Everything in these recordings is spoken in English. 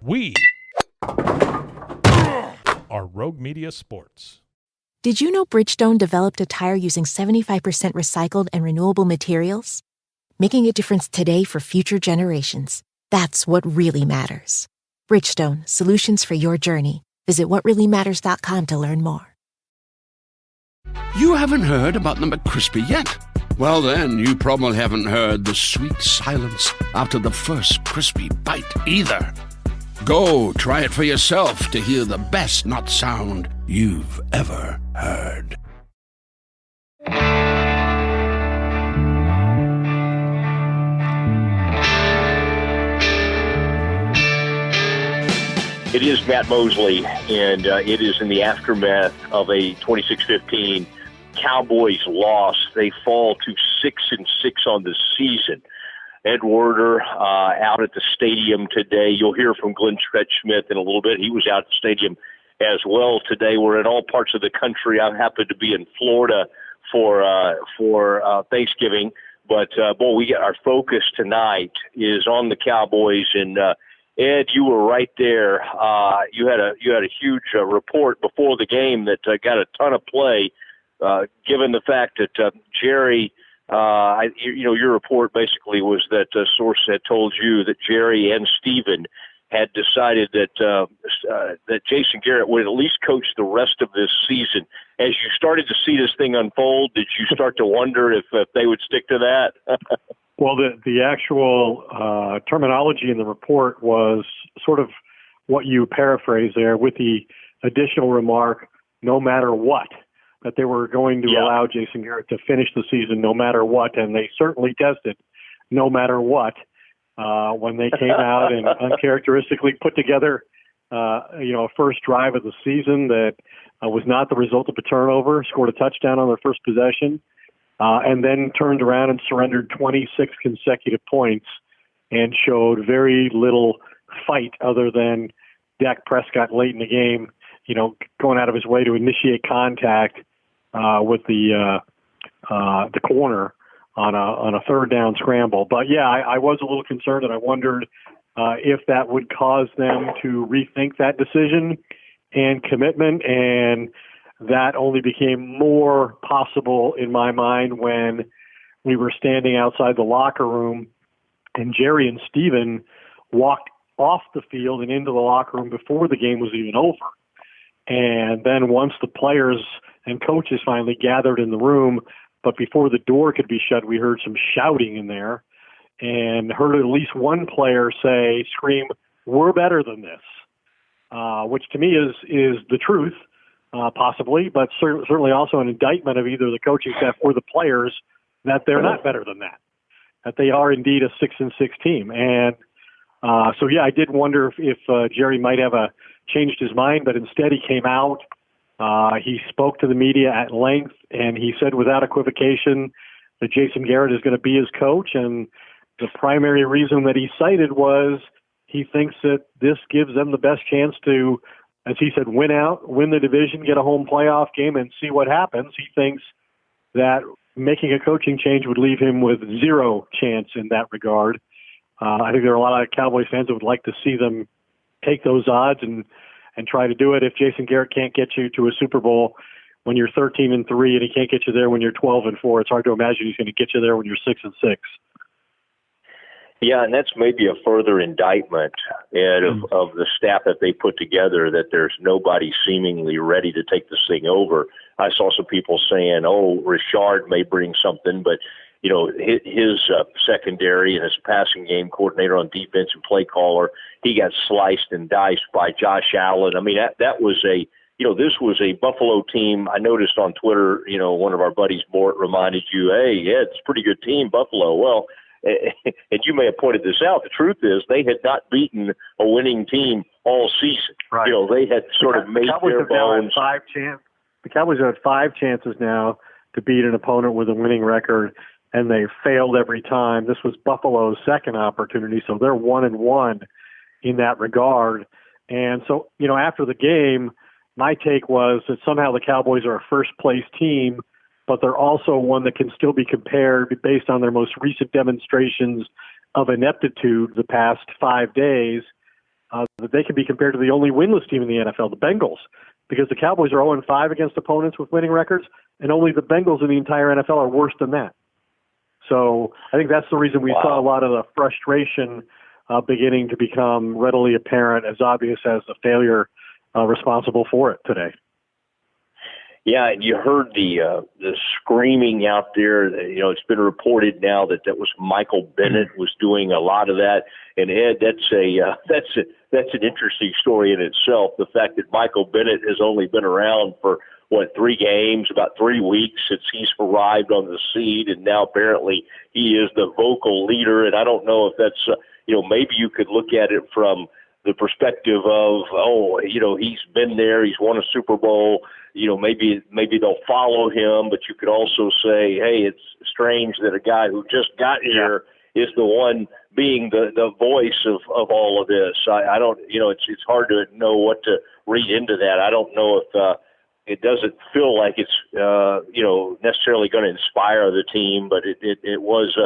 We are Rogue Media Sports. Did you know Bridgestone developed a tire using 75% recycled and renewable materials? Making a difference today for future generations. That's what really matters. Bridgestone, solutions for your journey. Visit whatreallymatters.com to learn more. You haven't heard about the McCrispy yet? Well, then, you probably haven't heard the sweet silence after the first crispy bite either. Go try it for yourself to hear the best nut sound you've ever heard. It is Matt Mosley, and it is in the aftermath of a 26-15 Cowboys loss. They fall to 6-6 on the season. Ed Werder out at the stadium today. You'll hear from Glenn Schmidt in a little bit. He was out at the stadium as well today. We're in all parts of the country. I happen to be in Florida for Thanksgiving, but boy, our focus tonight is on the Cowboys. And Ed, you were right there. You had a huge report before the game that got a ton of play, given the fact that Jerry. Your report basically was that a source had told you that Jerry and Steven had decided that Jason Garrett would at least coach the rest of this season. As you started to see this thing unfold, did you start to wonder if they would stick to that? Well, the actual terminology in the report was sort of what you paraphrase there, with the additional remark, no matter what, that they were going to allow Jason Garrett to finish the season no matter what, and they certainly tested no matter what when they came out and uncharacteristically put together a first drive of the season that was not the result of a turnover, scored a touchdown on their first possession, and then turned around and surrendered 26 consecutive points and showed very little fight other than Dak Prescott late in the game, going out of his way to initiate contact with the corner on a third down scramble. But yeah, I was a little concerned, and I wondered if that would cause them to rethink that decision and commitment, and that only became more possible in my mind when we were standing outside the locker room and Jerry and Steven walked off the field and into the locker room before the game was even over. And then once the players and coaches finally gathered in the room, but before the door could be shut, we heard some shouting in there and heard at least one player scream, "We're better than this," which to me is the truth, possibly, but certainly also an indictment of either the coaching staff or the players that they're not better than that they are indeed a 6-6 team. And so, yeah, I did wonder if Jerry might have changed his mind, but instead he came out. He spoke to the media at length, and he said without equivocation that Jason Garrett is going to be his coach. And the primary reason that he cited was he thinks that this gives them the best chance to, as he said, win the division, get a home playoff game, and see what happens. He thinks that making a coaching change would leave him with zero chance in that regard. I think there are a lot of Cowboys fans that would like to see them take those odds and try to do it. If Jason Garrett can't get you to a Super Bowl when you're 13-3 and he can't get you there when you're 12-4, it's hard to imagine he's going to get you there when you're 6-6. Yeah, and that's maybe a further indictment, Ed, of the staff that they put together, that there's nobody seemingly ready to take this thing over. I saw some people saying, Richard may bring something, but his secondary and his passing game coordinator on defense and play caller, he got sliced and diced by Josh Allen. I mean, that was this was a Buffalo team. I noticed on Twitter, one of our buddies, Mort, reminded you, hey, yeah, it's a pretty good team, Buffalo. Well, and you may have pointed this out, the truth is they had not beaten a winning team all season. Right. They had sort of made their bones. The Cowboys have had 5 chances now to beat an opponent with a winning record, and they failed every time. This was Buffalo's second opportunity, so they're 1-1 in that regard. And so, after the game, my take was that somehow the Cowboys are a first-place team, but they're also one that can still be compared based on their most recent demonstrations of ineptitude the past 5 days that they can be compared to the only winless team in the NFL, the Bengals, because the Cowboys are 0-5 against opponents with winning records, and only the Bengals in the entire NFL are worse than that. So I think that's the reason we saw a lot of the frustration beginning to become readily apparent, as obvious as the failure responsible for it today. Yeah, and you heard the screaming out there. It's been reported now that was Michael Bennett was doing a lot of that. And Ed, that's an interesting story in itself. The fact that Michael Bennett has only been around for 3 games, about 3 weeks since he's arrived on the scene, and now apparently he is the vocal leader. And I don't know if that's maybe you could look at it from the perspective of, he's been there, he's won a Super Bowl, maybe they'll follow him, but you could also say, hey, it's strange that a guy who just got here is the one being the voice of all of this. I don't, it's hard to know what to read into that. I don't know if it doesn't feel like it's, necessarily going to inspire the team, but it was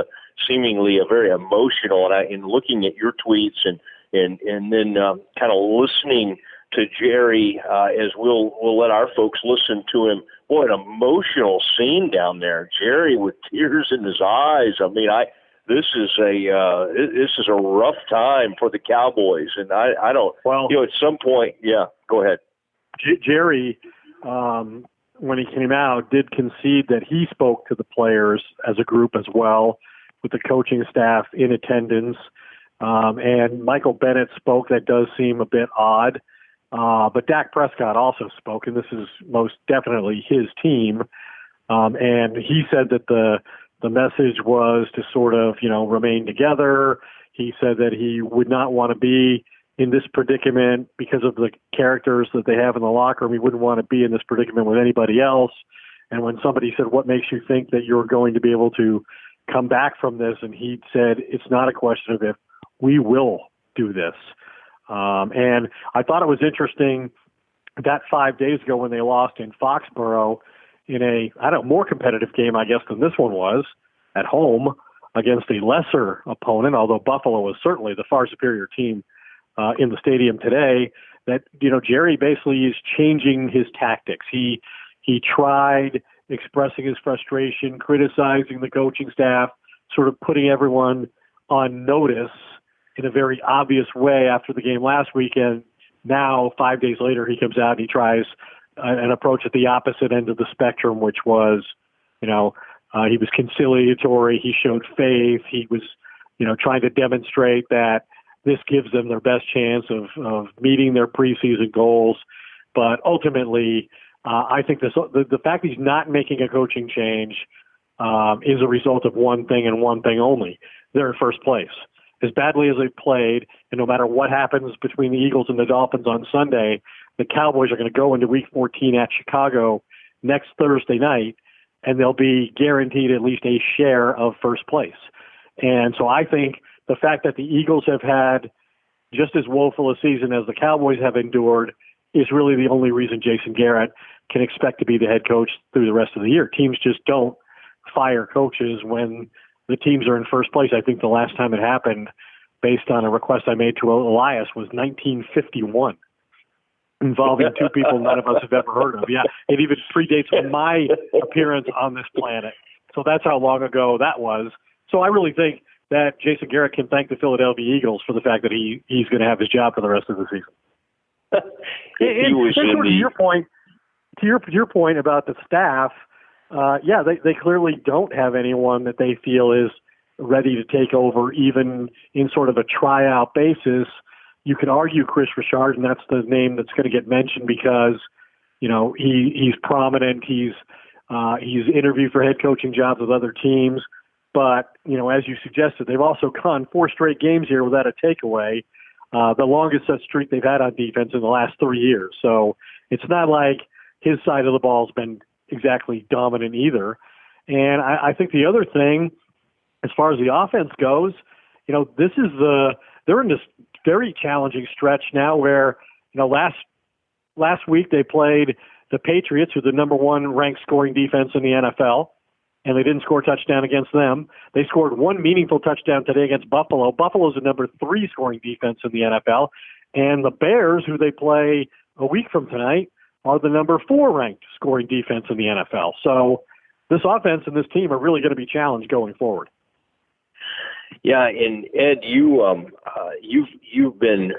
seemingly a very emotional, and in looking at your tweets and then kind of listening to Jerry, as we'll let our folks listen to him. Boy, an emotional scene down there. Jerry with tears in his eyes. I mean, this is a rough time for the Cowboys, and I don't. Well, at some point, go ahead. Jerry, when he came out, did concede that he spoke to the players as a group as well, with the coaching staff in attendance. And Michael Bennett spoke. That does seem a bit odd. But Dak Prescott also spoke, and this is most definitely his team. And he said that the message was to sort of, remain together. He said that he would not want to be in this predicament because of the characters that they have in the locker room. He wouldn't want to be in this predicament with anybody else. And when somebody said, what makes you think that you're going to be able to come back from this? And he said, it's not a question of if, we will do this. And I thought it was interesting that 5 days ago when they lost in Foxborough in a, more competitive game, I guess, than this one was at home against a lesser opponent, although Buffalo was certainly the far superior team in the stadium today, that, Jerry basically is changing his tactics. He tried expressing his frustration, criticizing the coaching staff, sort of putting everyone on notice in a very obvious way after the game last weekend. Now, 5 days later, he comes out and he tries an approach at the opposite end of the spectrum, which was, he was conciliatory. He showed faith. He was, trying to demonstrate that this gives them their best chance of meeting their preseason goals. But ultimately, I think the fact he's not making a coaching change is a result of one thing and one thing only. They're in first place. As badly as they played, and no matter what happens between the Eagles and the Dolphins on Sunday, the Cowboys are going to go into Week 14 at Chicago next Thursday night, and they'll be guaranteed at least a share of first place. And so I think the fact that the Eagles have had just as woeful a season as the Cowboys have endured is really the only reason Jason Garrett can expect to be the head coach through the rest of the year. Teams just don't fire coaches when the teams are in first place. I think the last time it happened, based on a request I made to Elias, was 1951, involving two people none of us have ever heard of. Yeah, it even predates my appearance on this planet. So that's how long ago that was. So I really think that Jason Garrett can thank the Philadelphia Eagles for the fact that he's going to have his job for the rest of the season. To your point about the staff, they clearly don't have anyone that they feel is ready to take over, even in sort of a tryout basis. You could argue Chris Richard, and that's the name that's going to get mentioned because, he's prominent. He's interviewed for head coaching jobs with other teams. But, as you suggested, they've also gone 4 straight games here without a takeaway, the longest such streak they've had on defense in the last 3 years. So it's not like his side of the ball has been exactly dominant either. And I think the other thing, as far as the offense goes, they're in this very challenging stretch now where, last week they played the Patriots, who are the number 1 ranked scoring defense in the NFL, and they didn't score a touchdown against them. They scored 1 meaningful touchdown today against Buffalo. Buffalo's the number 3 scoring defense in the NFL, And the Bears, who they play a week from tonight, are the number 4 ranked scoring defense in the NFL. So this offense and this team are really going to be challenged going forward. Yeah, and Ed, you've been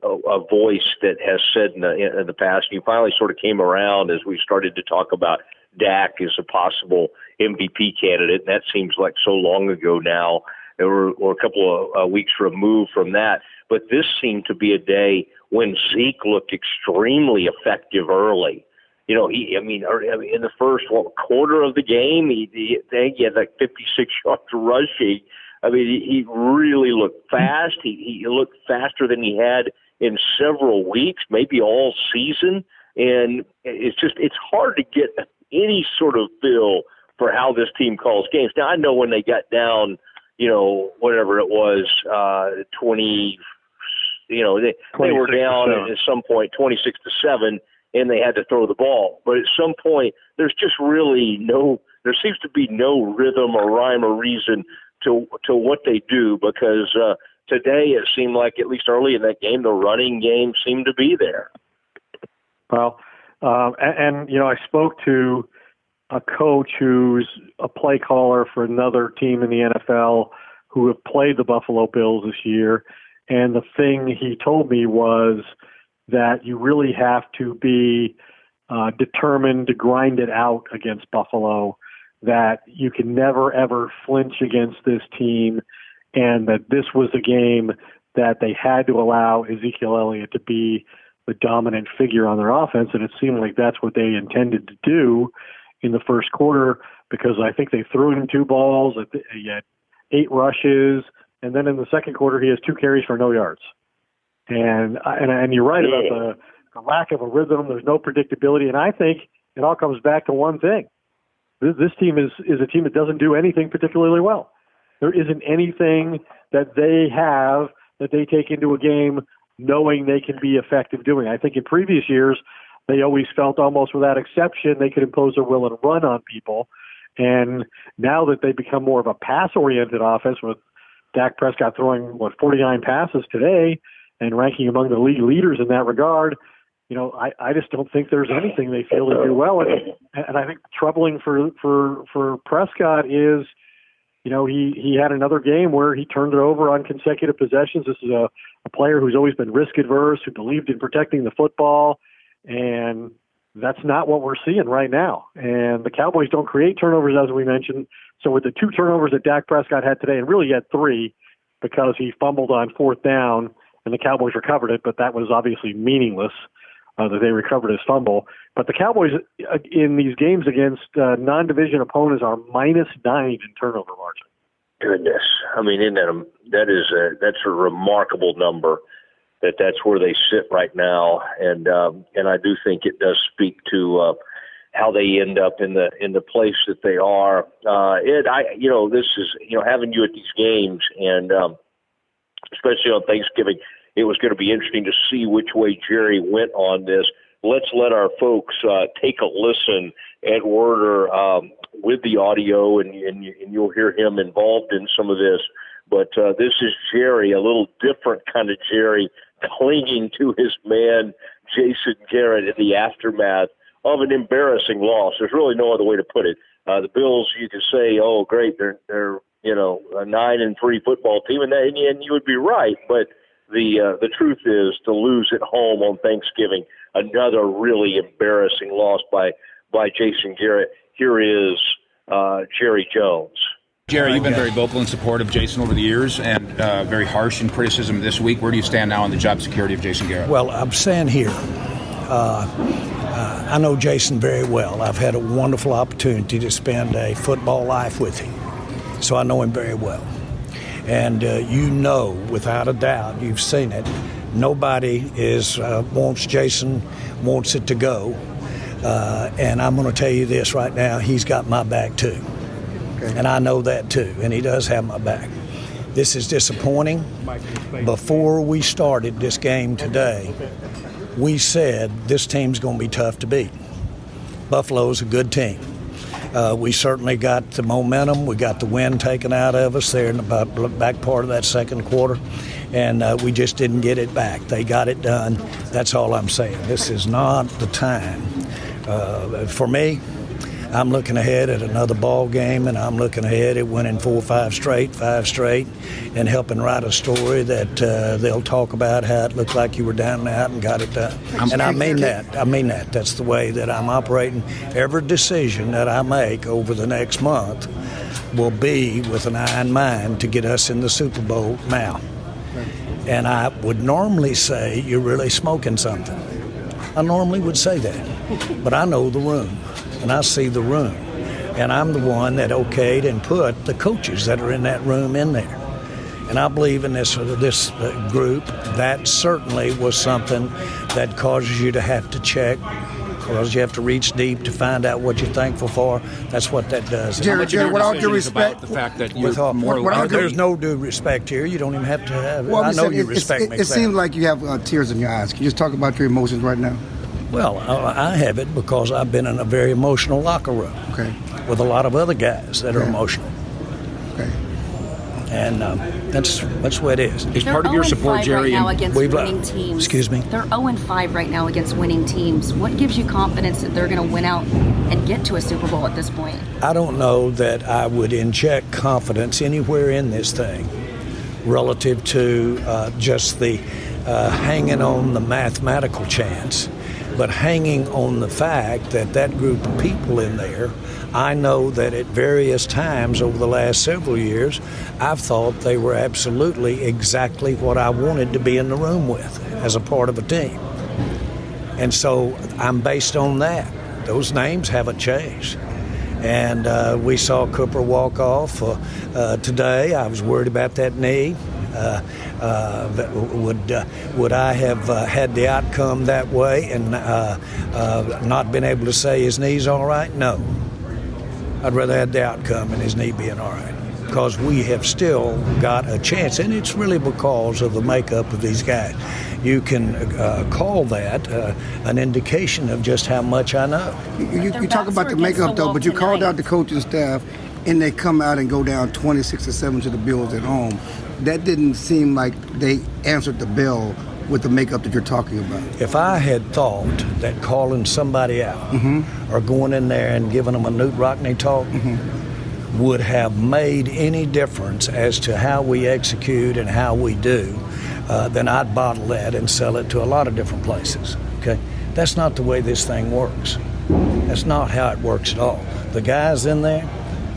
a voice that has said in the past, you finally sort of came around as we started to talk about Dak as a possible MVP candidate, and that seems like so long ago now. We're a couple of weeks removed from that. But this seemed to be a day when Zeke looked extremely effective early. You know, in the first quarter of the game, he had like 56 yards rushing. I mean, he really looked fast. He looked faster than he had in several weeks, maybe all season. And it's hard to get any sort of feel for how this team calls games. Now, I know when they got down, whatever it was, 20, they were down at some point 26-7, and they had to throw the ball. But at some point, there seems to be no rhythm or rhyme or reason to what they do, because today it seemed like, at least early in that game, the running game seemed to be there. Well, I spoke to a coach who's a play caller for another team in the NFL who have played the Buffalo Bills this year, and the thing he told me was that you really have to be determined to grind it out against Buffalo, that you can never, ever flinch against this team, and that this was a game that they had to allow Ezekiel Elliott to be the dominant figure on their offense, and it seemed like that's what they intended to do in the first quarter, because I think they threw him 2 balls, he had 8 rushes, and then in the second quarter he has 2 carries for no yards. And you're right about the lack of a rhythm. There's no predictability, and I think it all comes back to one thing. This team is a team that doesn't do anything particularly well. There isn't anything that they have that they take into a game knowing they can be effective doing. I think in previous years, they always felt almost without exception they could impose their will and run on people. And now that they become more of a pass-oriented offense, with Dak Prescott throwing, 49 passes today and ranking among the league leaders in that regard, I just don't think there's anything they feel to do well. And I think troubling for Prescott is, he had another game where he turned it over on consecutive possessions. This is a player who's always been risk-adverse, who believed in protecting the football, and that's not what we're seeing right now. And the Cowboys don't create turnovers, as we mentioned. So with the 2 turnovers that Dak Prescott had today, and really he had 3 because he fumbled on 4th down, and the Cowboys recovered it, but that was obviously meaningless that they recovered his fumble. But the Cowboys in these games against non-division opponents are -9 in turnover margin. Goodness, I mean, that's a remarkable number. That's where they sit right now, and I do think it does speak to how they end up in the place that they are. Ed, this is having you at these games, and especially on Thanksgiving, it was going to be interesting to see which way Jerry went on this. Let's let our folks take a listen. Ed Werder with the audio, and you'll hear him involved in some of this. But this is Jerry, a little different kind of Jerry, clinging to his man, Jason Garrett, in the aftermath of an embarrassing loss. There's really no other way to put it. The Bills, you could say, oh, great, they're a 9-3 football team, and you would be right. But the truth is, to lose at home on Thanksgiving, another really embarrassing loss by Jason Garrett. Here is Jerry Jones. Jerry, you've been very vocal in support of Jason over the years, and very harsh in criticism this week. Where do you stand now on the job security of Jason Garrett? Well, I'm saying here, I know Jason very well. I've had a wonderful opportunity to spend a football life with him, so I know him very well. And without a doubt, you've seen it, nobody wants it to go. And I'm going to tell you this right now, he's got my back too. Okay. And I know that too, and he does have my back. This is disappointing. Before we started this game today, we said this team's going to be tough to beat. Buffalo's a good team. We certainly got the momentum. We got the wind taken out of us there in the back part of that second quarter. and we just didn't get it back. They got it done. That's all I'm saying. This is not the time. For me, I'm looking ahead at another ball game, and I'm looking ahead at winning 4 or 5 straight, and helping write a story that they'll talk about how it looked like you were down and out and got it done. And I mean that. That's the way that I'm operating. Every decision that I make over the next month will be with an eye in mind to get us in the Super Bowl now. And I would normally say, you're really smoking something. I normally would say that. But I know the room, and I see the room. And I'm the one that okayed and put the coaches that are in that room in there. And I believe in this group. That certainly was something that causes you to have to check, because you have to reach deep to find out what you're thankful for. That's what that does. Jared, with all due respect, the fact that you're there's no due respect here. You don't even have to have it. I know you respect me. It seems like you have tears in your eyes. Can you just talk about your emotions right now? Well, I have it because I've been in a very emotional locker room with a lot of other guys that are emotional. Okay. And that's the way it is. Is part of your support, Jerry? Right now against winning teams. Excuse me? They're 0-5 right now against winning teams. What gives you confidence that they're going to win out and get to a Super Bowl at this point? I don't know that I would inject confidence anywhere in this thing relative to just the hanging on the mathematical chance, but hanging on the fact that that group of people in there, I know that at various times over the last several years, I've thought they were absolutely exactly what I wanted to be in the room with as a part of a team. And so I'm based on that. Those names haven't changed. And we saw Cooper walk off today. I was worried about that knee. Would I have had the outcome that way and not been able to say his knee's all right? No. I'd rather have the outcome and his knee being all right, because we have still got a chance, and it's really because of the makeup of these guys. You can call that an indication of just how much I know. You talk about the makeup, though, but you called out the coaching staff, and they come out and go down 26-7 to the Bills at home. That didn't seem like they answered the bell with the makeup that you're talking about. If I had thought that calling somebody out or going in there and giving them a Newt Rockney talk would have made any difference as to how we execute and how we do, then I'd bottle that and sell it to a lot of different places. Okay, that's not the way this thing works. That's not how it works at all. The guys in there,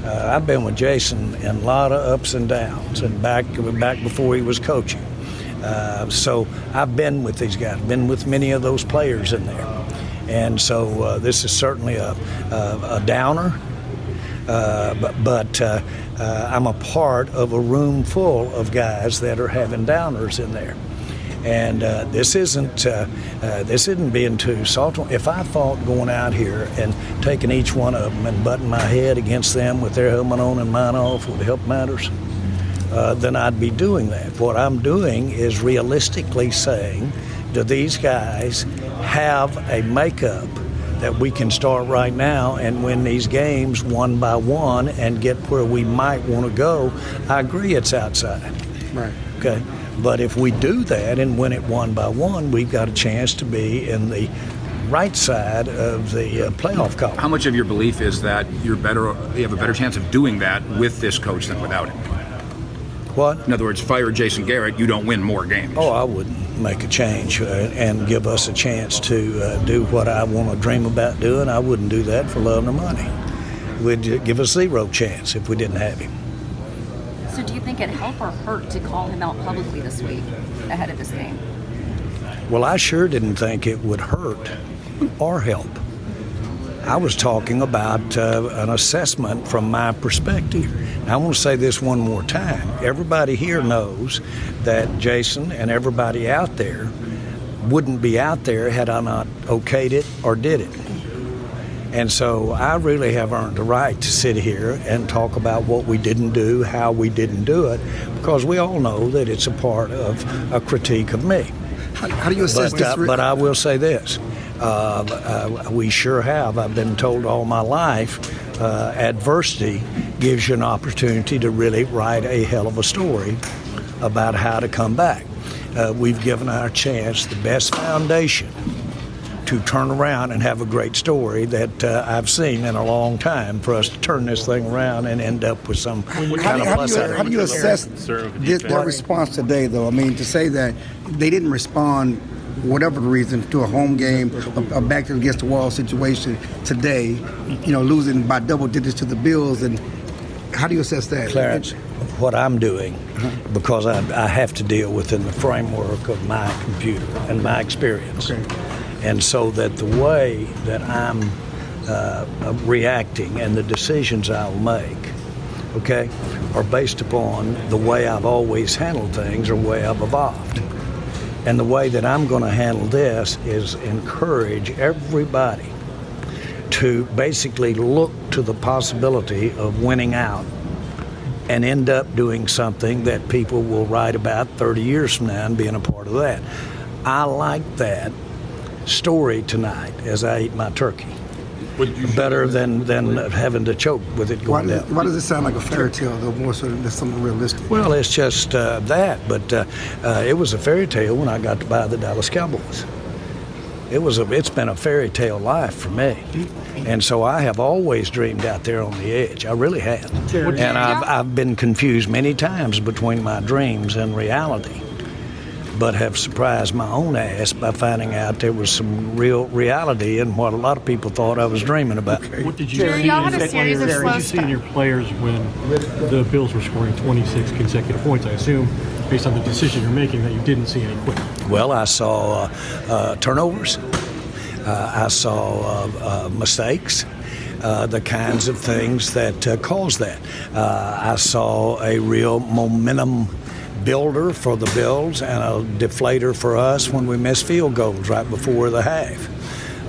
I've been with Jason in a lot of ups and downs, and back before he was coaching. So I've been with these guys, been with many of those players in there. And so this is certainly a downer, but I'm a part of a room full of guys that are having downers in there. And this isn't being too salty. If I thought going out here and taking each one of them and butting my head against them with their helmet on and mine off would help matters, then I'd be doing that. What I'm doing is realistically saying, do these guys have a makeup that we can start right now and win these games one by one and get where we might want to go? I agree it's outside. Right. Okay. But if we do that and win it one by one, we've got a chance to be in the right side of the playoff column. How much of your belief is that you have a better chance of doing that with this coach than without him? What? In other words, fire Jason Garrett, you don't win more games. Oh, I wouldn't make a change and give us a chance to do what I want to dream about doing. I wouldn't do that for love nor money. It would give us zero chance if we didn't have him. So do you think it'd help or hurt to call him out publicly this week ahead of this game? Well, I sure didn't think it would hurt or help. I was talking about an assessment from my perspective. Now, I want to say this one more time. Everybody here knows that Jason and everybody out there wouldn't be out there had I not okayed it or did it. And so I really have earned the right to sit here and talk about what we didn't do, how we didn't do it, because we all know that it's a part of a critique of me. How do you assess this? But I will say this. We sure have. I've been told all my life adversity gives you an opportunity to really write a hell of a story about how to come back. We've given our chance the best foundation to turn around and have a great story that I've seen in a long time for us to turn this thing around and end up with some kind of plus. How do you assess their response today, though? I mean, to say that they didn't respond, whatever the reason, to a home game, a back against the wall situation today, losing by double digits to the Bills, and how do you assess that? Clarence, what I'm doing, because I have to deal within the framework of my computer and my experience. Okay. And so that the way that I'm reacting and the decisions I'll make, are based upon the way I've always handled things or the way I've evolved. And the way that I'm going to handle this is encourage everybody to basically look to the possibility of winning out and end up doing something that people will write about 30 years from now and being a part of that. I like that story tonight as I eat my turkey. Better than having to choke with it going down. Why does it sound like a fairy tale, though, more so than something realistic? Well, it's just that, but it was a fairy tale when I got to buy the Dallas Cowboys. It's been a fairy tale life for me, and so I have always dreamed out there on the edge. I really have, and I've been confused many times between my dreams and reality, but have surprised my own ass by finding out there was some real reality in what a lot of people thought I was dreaming about. What did you see in your players when the Bills were scoring 26 consecutive points? I assume, based on the decision you're making, that you didn't see any quitting. Well, I saw turnovers. I saw mistakes. The kinds of things that cause that. I saw a real momentum builder for the Bills and a deflator for us when we missed field goals right before the half.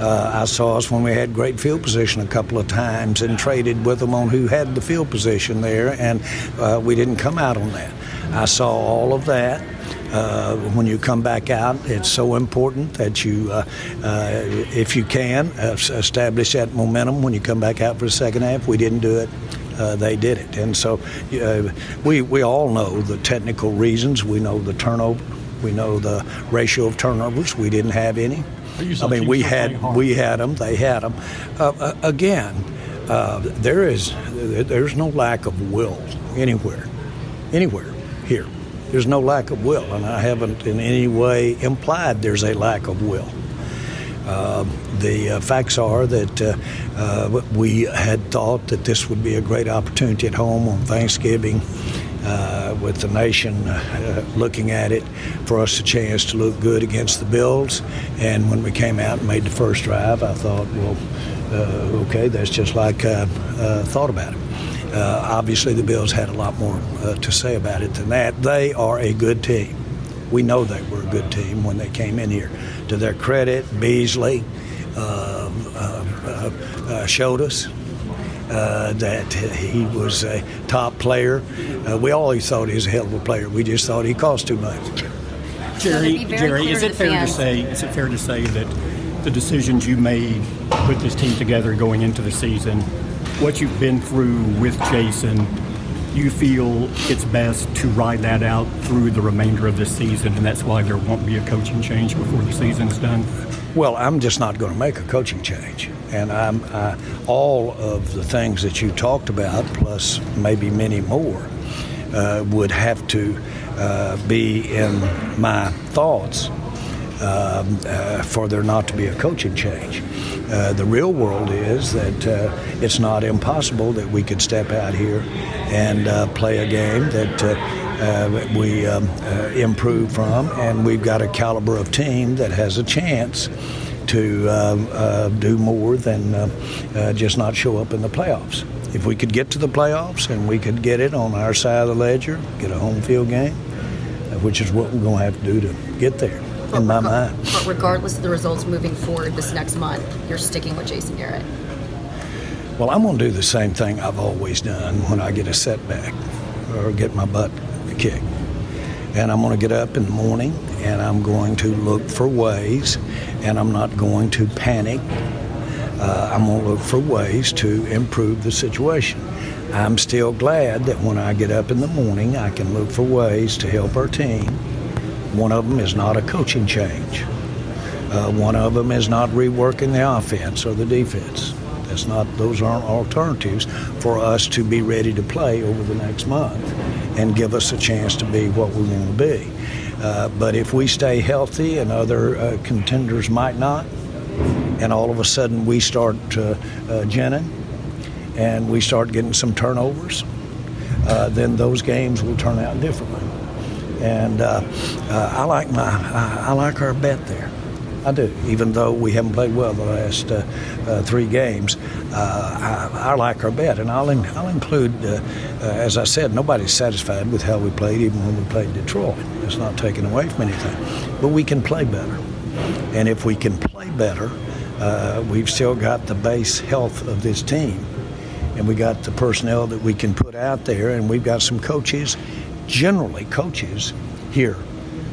I saw us when we had great field position a couple of times and traded with them on who had the field position there, and we didn't come out on that. I saw all of that. When you come back out, it's so important that you, if you can, establish that momentum when you come back out for the second half. We didn't do it. They did it. And so we all know the technical reasons. We know the turnover. We know the ratio of turnovers. We didn't have any. I mean, we had them. They had them. Again, there's no lack of will anywhere here. There's no lack of will, and I haven't in any way implied there's a lack of will. The facts are that we had thought that this would be a great opportunity at home on Thanksgiving with the nation looking at it, for us a chance to look good against the Bills. And when we came out and made the first drive, I thought, well, okay, that's just like I thought about it. Obviously, the Bills had a lot more to say about it than that. They are a good team. We know they were a good team when they came in here. To their credit, Beasley showed us that he was a top player. We always thought he was a hell of a player. We just thought he cost too much. Jerry, is it fair to say that the decisions you made to put this team together going into the season, what you've been through with Jason, you feel it's best to ride that out through the remainder of this season, and that's why there won't be a coaching change before the season is done? Well, I'm just not going to make a coaching change. And all of the things that you talked about, plus maybe many more, would have to be in my thoughts for there not to be a coaching change. The real world is that it's not impossible that we could step out here and play a game that we improve from, and we've got a caliber of team that has a chance to do more than just not show up in the playoffs. If we could get to the playoffs and we could get it on our side of the ledger, get a home field game, which is what we're going to have to do to get there. In my mind. But regardless of the results moving forward this next month, you're sticking with Jason Garrett. Well, I'm going to do the same thing I've always done when I get a setback or get my butt kicked. And I'm going to get up in the morning and I'm going to look for ways, and I'm not going to panic. I'm going to look for ways to improve the situation. I'm still glad that when I get up in the morning, I can look for ways to help our team. One of them is not a coaching change. One of them is not reworking the offense or the defense. Those aren't alternatives for us to be ready to play over the next month and give us a chance to be what we want to be. But if we stay healthy and other contenders might not, and all of a sudden we start ginning and we start getting some turnovers, then those games will turn out differently. And I like our bet there. I do, even though we haven't played well the last 3 games. I like our bet, and I'll include, as I said, nobody's satisfied with how we played, even when we played Detroit. It's not taken away from anything, but we can play better. And if we can play better, we've still got the base health of this team, and we got the personnel that we can put out there, and we've got some coaches, generally coaches here,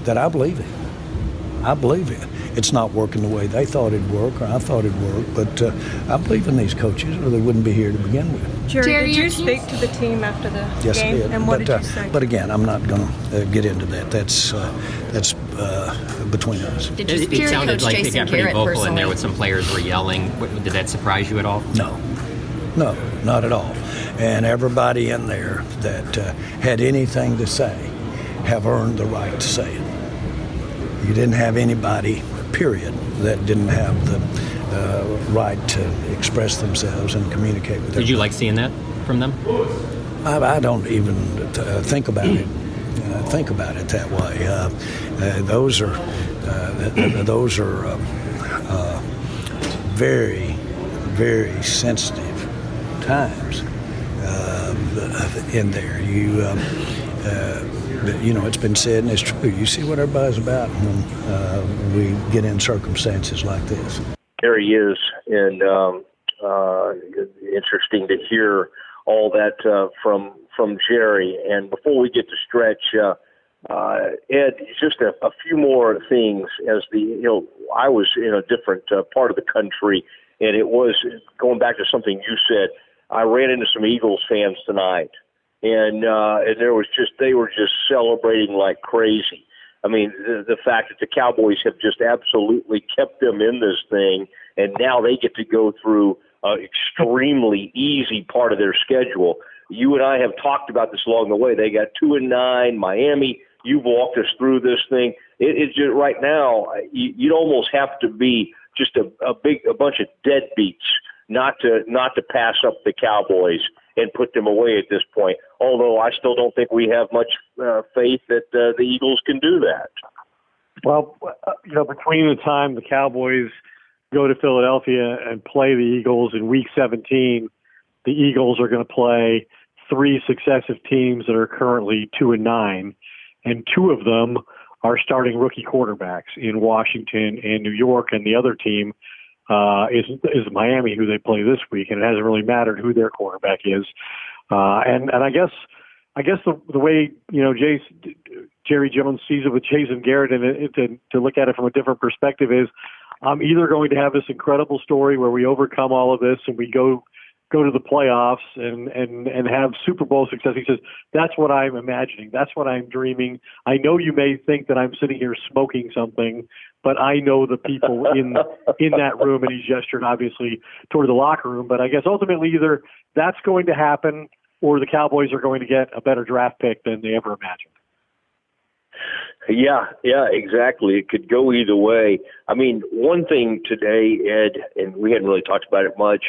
that I believe in. I believe in. It's not working the way they thought it'd work, or I thought it'd work, but I believe in these coaches, or they wouldn't be here to begin with. Jerry, did you speak to the team after the game? Yes, I did. And what did you say? But again, I'm not going to get into that. That's between us. Did you speak It sounded Coach like Jason they got pretty Garrett vocal personally? in there with some players were yelling. Did that surprise you at all? No, not at all. And everybody in there that had anything to say have earned the right to say it. You didn't have anybody, period, that didn't have the right to express themselves and communicate with them. Did you like seeing that from them? I don't even think about it. Think about it that way. Those are very, very sensitive times in there. It's been said, and it's true. You see what everybody's about when we get in circumstances like this. There he is, and interesting to hear all that from Jerry. And before we get to stretch, Ed, just a few more things. I was in a different part of the country, and it was going back to something you said. I ran into some Eagles fans tonight. And they were just celebrating like crazy. I mean, the fact that the Cowboys have just absolutely kept them in this thing, and now they get to go through an extremely easy part of their schedule. You and I have talked about this along the way. They got 2-9, Miami. You've walked us through this thing. It's just right now, you'd almost have to be just a bunch of deadbeats not to pass up the Cowboys and put them away at this point, although I still don't think we have much faith that the Eagles can do that. Well, between the time the Cowboys go to Philadelphia and play the Eagles in Week 17, the Eagles are going to play 3 successive teams that are currently 2-9, and 2 of them are starting rookie quarterbacks in Washington and New York, and the other team is Miami, who they play this week, and it hasn't really mattered who their quarterback is. And I guess the way Jerry Jones sees it with Jason Garrett, and to look at it from a different perspective, is I'm either going to have this incredible story where we overcome all of this and we go to the playoffs and have Super Bowl success. He says, that's what I'm imagining. That's what I'm dreaming. I know you may think that I'm sitting here smoking something, but I know the people in that room, and he gestured obviously toward the locker room. But I guess ultimately either that's going to happen or the Cowboys are going to get a better draft pick than they ever imagined. Yeah, exactly. It could go either way. I mean, one thing today, Ed, and we hadn't really talked about it much,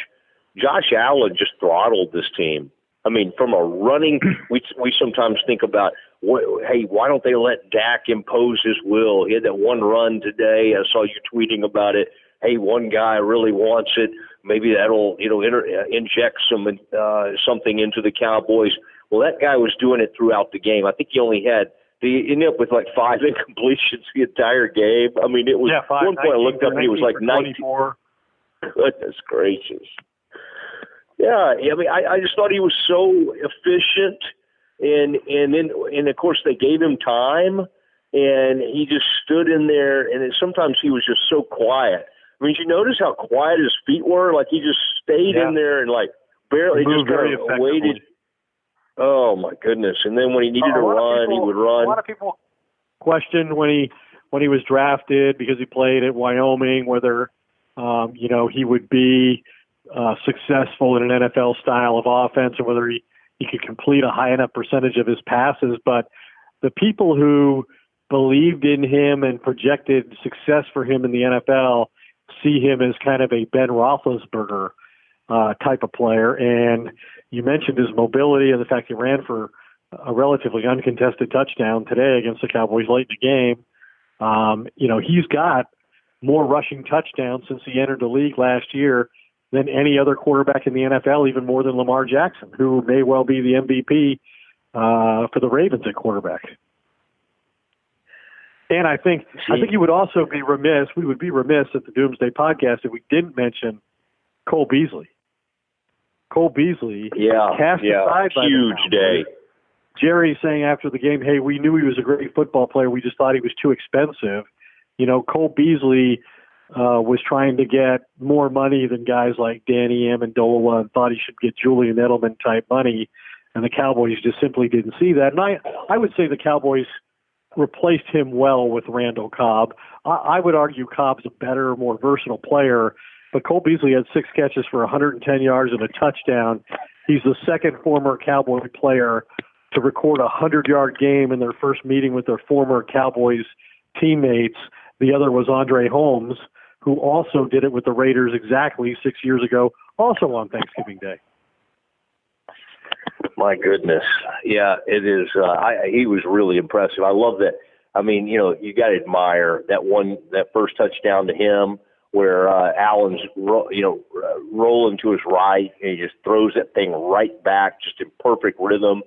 Josh Allen just throttled this team. I mean, from a running, we sometimes think about, why don't they let Dak impose his will? He had that one run today. I saw you tweeting about it. Hey, one guy really wants it. Maybe that'll inject something into the Cowboys. Well, that guy was doing it throughout the game. I think he ended up with like 5 incompletions the entire game. I mean, it was at one point I looked up and he was like 94. Goodness gracious. Yeah, I mean, I just thought he was so efficient, and of course they gave him time, and he just stood in there, and sometimes he was just so quiet. I mean, did you notice how quiet his feet were? Like he just stayed in there and like barely just kind of waited. Oh my goodness! And then when he needed to run, he would run. A lot of people questioned when he was drafted because he played at Wyoming whether he would be successful in an NFL style of offense and whether he could complete a high enough percentage of his passes. But the people who believed in him and projected success for him in the NFL see him as kind of a Ben Roethlisberger type of player. And you mentioned his mobility and the fact he ran for a relatively uncontested touchdown today against the Cowboys late in the game. He's got more rushing touchdowns since he entered the league last year than any other quarterback in the NFL, even more than Lamar Jackson, who may well be the MVP for the Ravens at quarterback. And I think you would also be remiss. We would be remiss at the Doomsday Podcast if we didn't mention Cole Beasley. Cole Beasley, cast aside by huge day. Jerry saying after the game, "Hey, we knew he was a great football player. We just thought he was too expensive." Cole Beasley was trying to get more money than guys like Danny Amendola and thought he should get Julian Edelman type money, and the Cowboys just simply didn't see that. And I would say the Cowboys replaced him well with Randall Cobb. I would argue Cobb's a better, more versatile player, but Cole Beasley had 6 catches for 110 yards and a touchdown. He's the second former Cowboy player to record a 100-yard game in their first meeting with their former Cowboys teammates. The other was Andre Holmes, who also did it with the Raiders exactly 6 years ago, also on Thanksgiving Day. My goodness. Yeah, it is. He was really impressive. I love that. I mean, you got to admire that first touchdown to him where Allen's, rolling to his right, and he just throws that thing right back, just in perfect rhythm.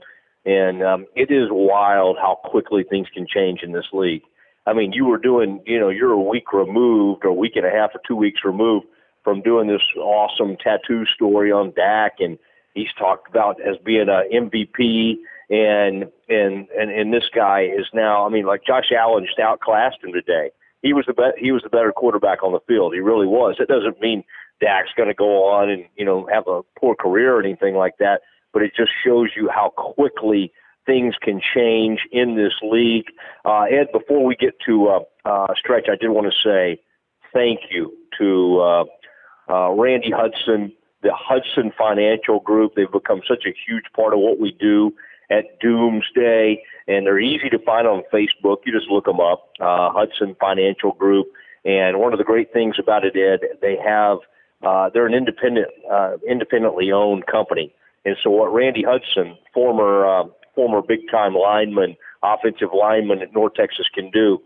And it is wild how quickly things can change in this league. I mean, you were doing, you're a week removed or a week and a half or 2 weeks removed from doing this awesome tattoo story on Dak, and he's talked about as being an MVP, and this guy is now. I mean, like Josh Allen just outclassed him today. He was the better quarterback on the field. He really was. It doesn't mean Dak's going to go on and have a poor career or anything like that, but it just shows you how quickly things can change in this league. Ed, before we get to Stretch, I did want to say thank you to Randy Hudson, the Hudson Financial Group. They've become such a huge part of what we do at Doomsday, and they're easy to find on Facebook. You just look them up, Hudson Financial Group. And one of the great things about it, Ed, they have they're an independently owned company. And so what Randy Hudson, former big-time lineman, offensive lineman at North Texas, can do,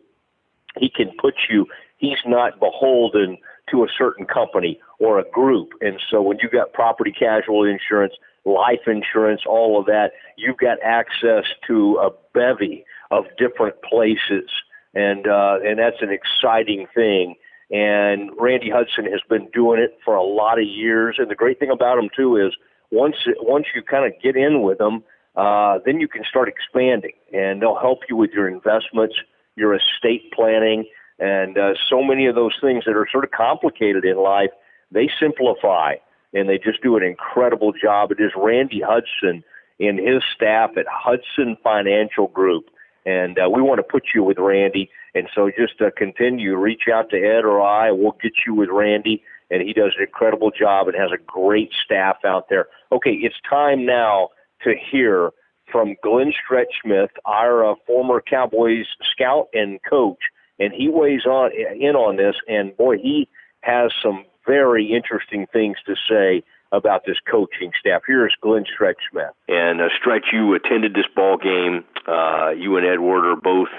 he can put you, he's not beholden to a certain company or a group. And so when you've got property casualty insurance, life insurance, all of that, you've got access to a bevy of different places. And that's an exciting thing. And Randy Hudson has been doing it for a lot of years. And the great thing about him, too, is once you kind of get in with them, then you can start expanding. And they'll help you with your investments, your estate planning, and so many of those things that are sort of complicated in life, they simplify, and they just do an incredible job. It is Randy Hudson and his staff at Hudson Financial Group, and we want to put you with Randy. And so just continue, reach out to Ed or I, and we'll get you with Randy, and he does an incredible job and has a great staff out there. Okay, it's time now to hear from Glenn Stretch-Smith, our former Cowboys scout and coach, and he weighs in on this, and boy, he has some very interesting things to say about this coaching staff. Here's Glenn Stretch-Smith. And Stretch, you attended this ball game. You and Ed Werder both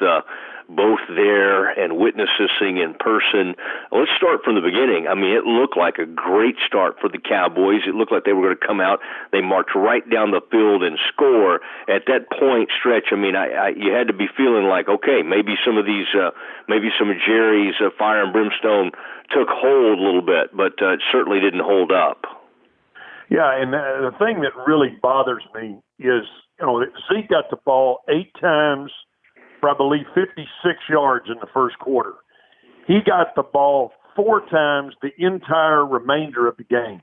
there and witnessing in person. Let's start from the beginning. I mean, it looked like a great start for the Cowboys. It looked like they were going to come out. They marched right down the field and score. At that point, Stretch, I mean, you had to be feeling like, okay, maybe some of Jerry's fire and brimstone took hold a little bit, but it certainly didn't hold up. Yeah, and the thing that really bothers me is, Zeke got the ball 8 times for, I believe, 56 yards in the first quarter. He got the ball 4 times the entire remainder of the game.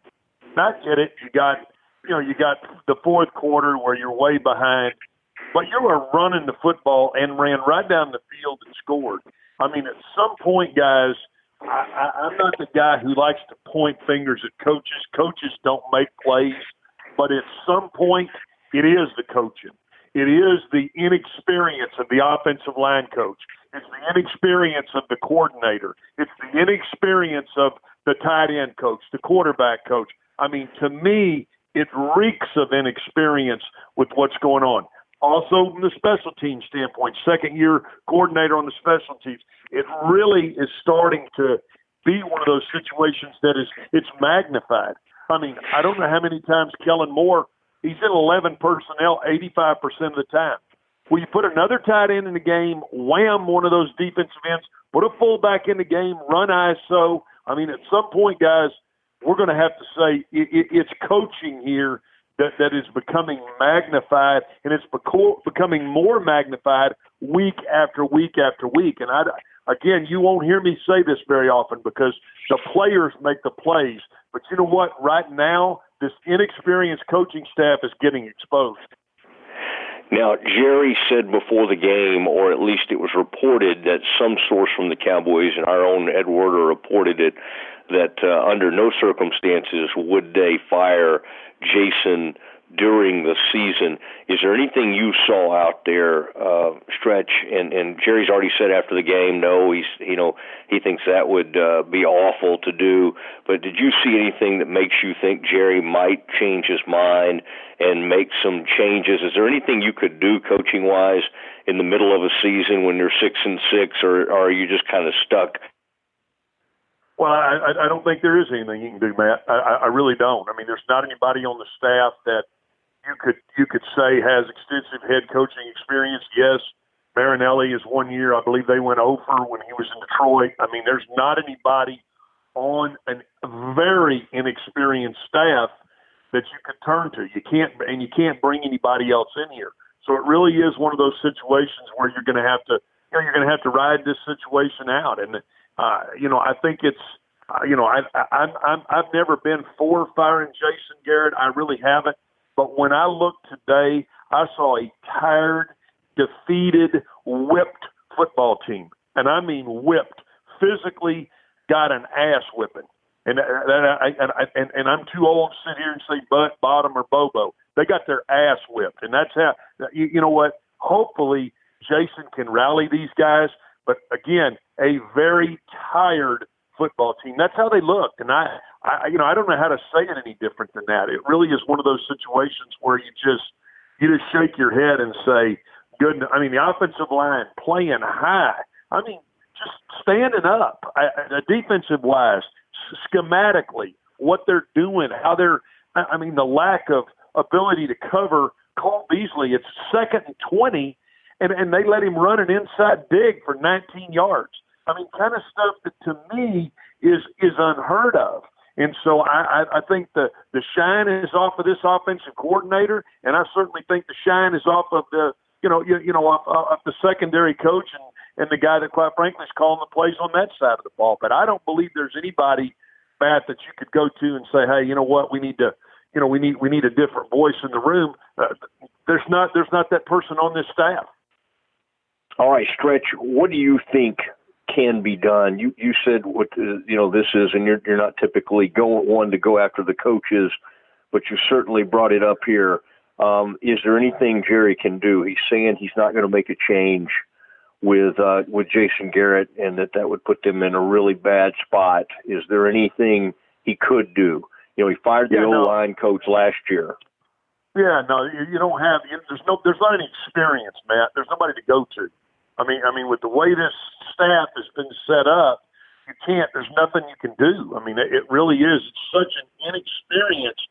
I get it. You got the fourth quarter where you're way behind, but you were running the football and ran right down the field and scored. I mean, at some point, guys, I'm not the guy who likes to point fingers at coaches. Coaches don't make plays, but at some point, it is the coaching. It is the inexperience of the offensive line coach. It's the inexperience of the coordinator. It's the inexperience of the tight end coach, the quarterback coach. I mean, to me, it reeks of inexperience with what's going on. Also, from the special teams standpoint, second-year coordinator on the special teams, it really is starting to be one of those situations that it's magnified. I mean, I don't know how many times Kellen Moore, he's in 11 personnel 85% of the time. Well, you put another tight end in the game, wham, one of those defensive ends, put a fullback in the game, run ISO. I mean, at some point, guys, we're going to have to say it's coaching here that is becoming magnified, and it's becoming more magnified week after week after week. And again, you won't hear me say this very often because the players make the plays. But you know what? Right now, this inexperienced coaching staff is getting exposed. Now, Jerry said before the game, or at least it was reported that some source from the Cowboys, and our own Ed Werder reported it, that under no circumstances would they fire Jason during the season. Is there anything you saw out there, Stretch? And Jerry's already said after the game, no, he thinks that would be awful to do. But did you see anything that makes you think Jerry might change his mind and make some changes? Is there anything you could do coaching-wise in the middle of a season when you're 6-6, or are you just kind of stuck? Well, I don't think there is anything you can do, Matt. I really don't. I mean, there's not anybody on the staff that you could say has extensive head coaching experience. Yes, Marinelli is 1 year. I believe they went over when he was in Detroit. I mean, there's not anybody on a very inexperienced staff that you could turn to. You can't bring anybody else in here. So it really is one of those situations where you're going to have to ride this situation out. And I think it's, I've never been for firing Jason Garrett. I really haven't. But when I looked today, I saw a tired, defeated, whipped football team. And I mean whipped, physically got an ass whipping. And I'm too old to sit here and say butt, bottom, or Bobo. They got their ass whipped. And that's how, you know what, hopefully Jason can rally these guys. But again, a very tired football team. That's how they looked. And I don't know how to say it any different than that. It really is one of those situations where you just shake your head and say, goodness. I mean, the offensive line playing high. I mean, just standing up. Defensive wise, schematically, what they're doing, how they're. I mean, the lack of ability to cover Cole Beasley. It's 2nd and 20. And they let him run an inside dig for 19 yards. I mean, kind of stuff that to me is unheard of. And so I think the shine is off of this offensive coordinator, and I certainly think the shine is off of the off the secondary coach and the guy that, quite frankly, is calling the plays on that side of the ball. But I don't believe there's anybody, Matt, that you could go to and say, hey, you know what, we need a different voice in the room. There's not that person on this staff. All right, Stretch, what do you think can be done? You said what this is, and you're not typically one to go after the coaches, but you certainly brought it up here. Is there anything Jerry can do? He's saying he's not going to make a change with Jason Garrett, and that would put them in a really bad spot. Is there anything he could do? He fired the O-line coach last year. Yeah, no, you don't have. There's not any experience, Matt. There's nobody to go to. I mean, with the way this staff has been set up, you can't. There's nothing you can do. I mean, it really is. It's such an inexperienced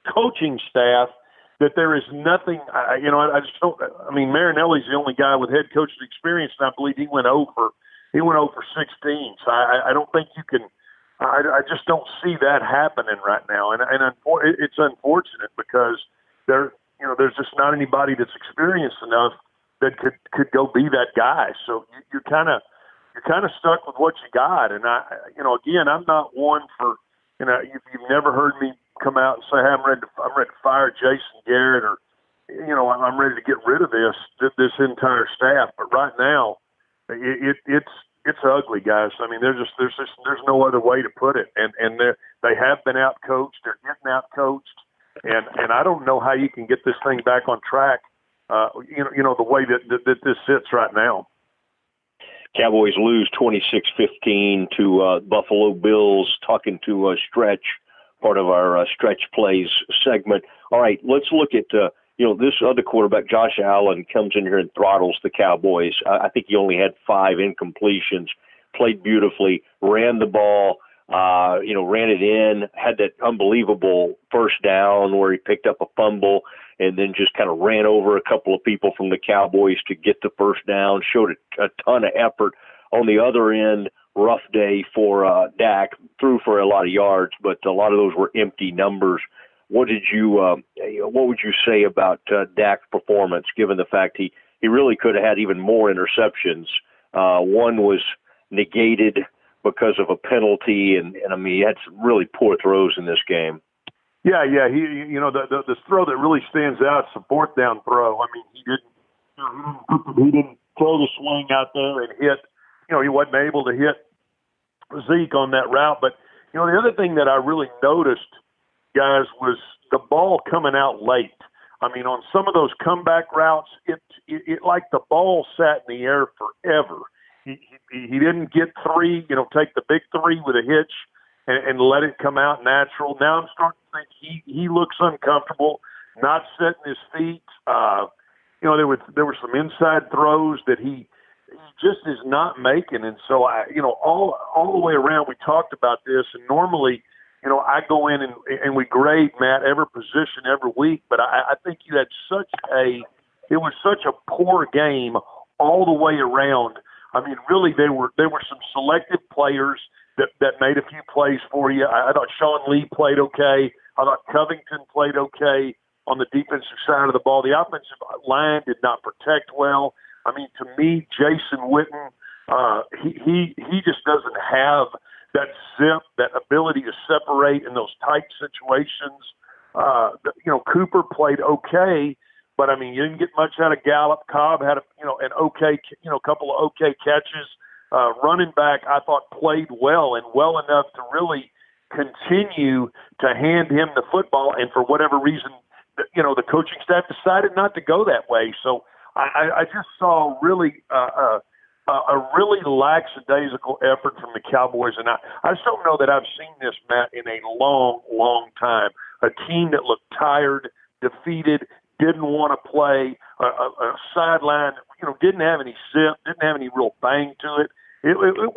coaching staff that there is nothing. I just don't. I mean, Marinelli's the only guy with head coaching experience, and I believe he went over 16. So I don't think you can. I just don't see that happening right now, and it's unfortunate because there's just not anybody that's experienced enough that could go be that guy. So you're kind of you're kind of stuck with what you got. And again, I'm not one for, you've never heard me come out and say, hey, I'm ready to fire Jason Garrett, or, I'm ready to get rid of this entire staff. But right now, it's ugly, guys. I mean, there's no other way to put it. And they have been out-coached. They're getting out-coached. And I don't know how you can get this thing back on track, the way that this sits right now. Cowboys lose 26-15 to Buffalo Bills. Talking to Stretch, part of our Stretch Plays segment. All right, let's look at this other quarterback, Josh Allen, comes in here and throttles the Cowboys. I think he only had 5 incompletions, played beautifully, ran the ball, ran it in, had that unbelievable first down where he picked up a fumble and then just kind of ran over a couple of people from the Cowboys to get the first down, showed a ton of effort. On the other end, rough day for Dak, threw for a lot of yards, but a lot of those were empty numbers. What would you say about Dak's performance, given the fact he really could have had even more interceptions? One was negated because of a penalty, and he had some really poor throws in this game. Yeah. The throw that really stands out is the fourth down throw. I mean, he didn't throw the swing out there and hit. He wasn't able to hit Zeke on that route. But the other thing that I really noticed, guys, was the ball coming out late. I mean, on some of those comeback routes, it like the ball sat in the air forever. He didn't get 3, take the big 3 with a hitch and let it come out natural. Now I'm starting to think he looks uncomfortable, not setting his feet. There were some inside throws that he just is not making. And so all the way around, we talked about this, and normally, I go in and we grade, Matt, every position every week, but I think you had it was such a poor game all the way around. I mean, really, there were some selected players that made a few plays for you. I thought Sean Lee played okay. I thought Covington played okay on the defensive side of the ball. The offensive line did not protect well. I mean, to me, Jason Witten, he just doesn't have that zip, that ability to separate in those tight situations. Cooper played okay, but I mean, you didn't get much out of Gallup. Cobb had an okay, couple of okay catches. Running back, I thought played well and well enough to really continue to hand him the football. And for whatever reason, the coaching staff decided not to go that way. So I just saw really a really lackadaisical effort from the Cowboys. And I just don't know that I've seen this, Matt, in a long, long time. A team that looked tired, defeated, didn't want to play, a sideline, didn't have any zip, didn't have any real bang to it. It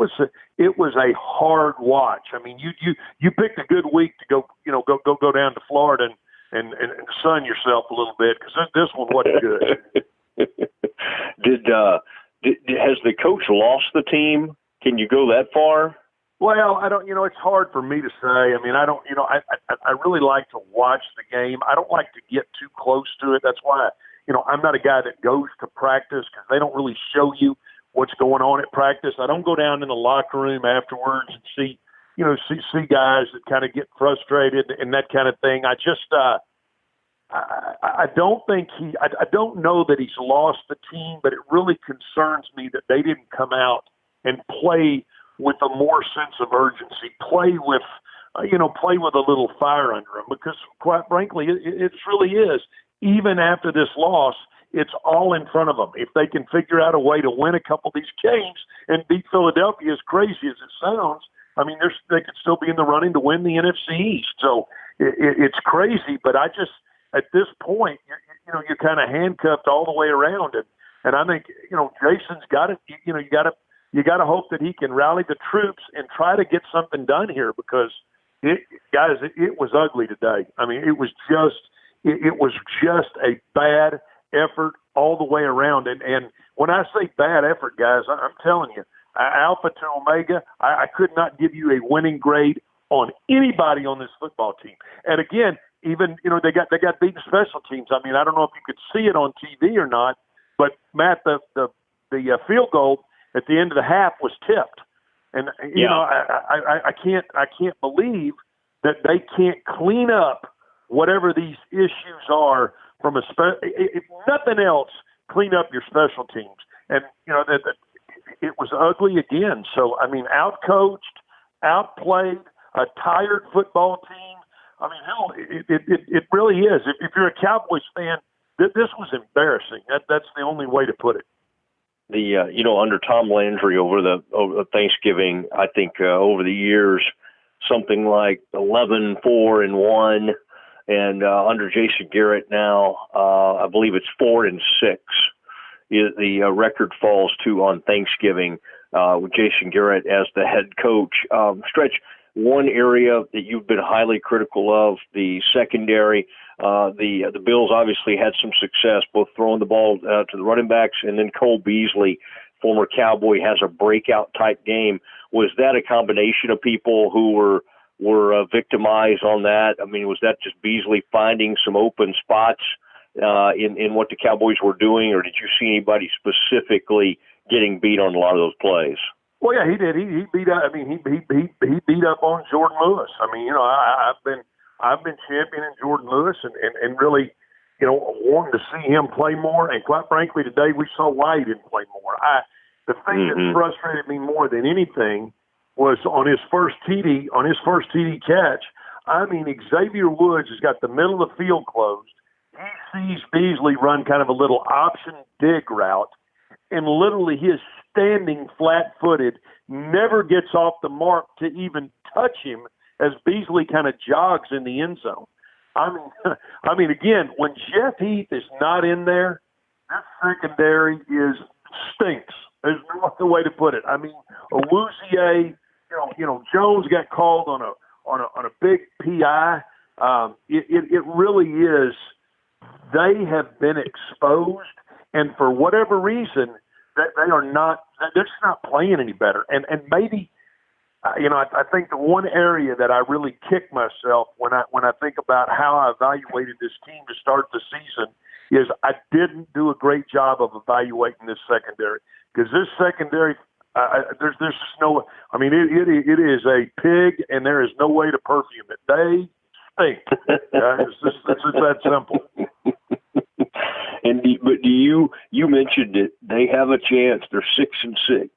was a hard watch. I mean, you picked a good week to go down to Florida and sun yourself a little bit, because this one wasn't good. Has the coach lost the team? Can you go that far? Well, I don't. It's hard for me to say. I mean, I don't. I really like to watch the game. I don't like to get too close to it. That's why, I'm not a guy that goes to practice, because they don't really show you what's going on at practice. I don't go down in the locker room afterwards and see guys that kind of get frustrated and that kind of thing. I just, I don't think I don't know that he's lost the team, but it really concerns me that they didn't come out and play with a more sense of urgency, play with a little fire under them, because quite frankly, it really is. Even after this loss, it's all in front of them. If they can figure out a way to win a couple of these games and beat Philadelphia, as crazy as it sounds, I mean, they could still be in the running to win the NFC East. So it's crazy, but I just, at this point, you're kind of handcuffed all the way around, and I think Jason's got it. You got to hope that he can rally the troops and try to get something done here, because it was ugly today. I mean, it was just a bad effort all the way around, and when I say bad effort, guys, I'm telling you, Alpha to Omega, I could not give you a winning grade on anybody on this football team. And again, even they got beaten special teams. I mean, I don't know if you could see it on TV or not, but Matt, the field goal, at the end of the half was tipped. And you know, I can't believe that they can't clean up whatever these issues are from if nothing else, clean up your special teams. And you know that it was ugly again. So I mean, outcoached, outplayed, a tired football team. I mean, hell, it really is. If you're a Cowboys fan, this was embarrassing. That's the only way to put it. Under Tom Landry over Thanksgiving, I think over the years, something like 11-4-1, and under Jason Garrett now, I believe it's 4-6. The record falls to on Thanksgiving with Jason Garrett as the head coach. Stretch, one area that you've been highly critical of, the secondary. The Bills obviously had some success both throwing the ball to the running backs, and then Cole Beasley, former Cowboy, has a breakout type game. Was that a combination of people who were victimized on that? I mean, was that just Beasley finding some open spots in what the Cowboys were doing, or did you see anybody specifically getting beat on a lot of those plays? Well, yeah, he did. He beat up. I mean, he beat up on Jordan Lewis. I mean, you know, I've been championing Jordan Lewis and really, you know, wanting to see him play more. And quite frankly, today we saw why he didn't play more. The thing that frustrated me more than anything was on his first TD catch. I mean, Xavier Woods has got the middle of the field closed. He sees Beasley run kind of a little option dig route, and literally he is standing flat-footed, never gets off the mark to even touch him as Beasley kind of jogs in the end zone. I mean, again, when Jeff Heath is not in there, this secondary stinks. There's no other way to put it. I mean, Awuzie, you know, Jones got called on a big PI. It really is. They have been exposed, and for whatever reason, they're just not playing any better. And maybe, you know, I think the one area that I really kick myself when I think about how I evaluated this team to start the season is I didn't do a great job of evaluating this secondary, because this secondary, there's no, I mean, it is a pig, and there is no way to perfume it. They stink. It's that simple. But you mentioned it. They have a chance. They're 6-6.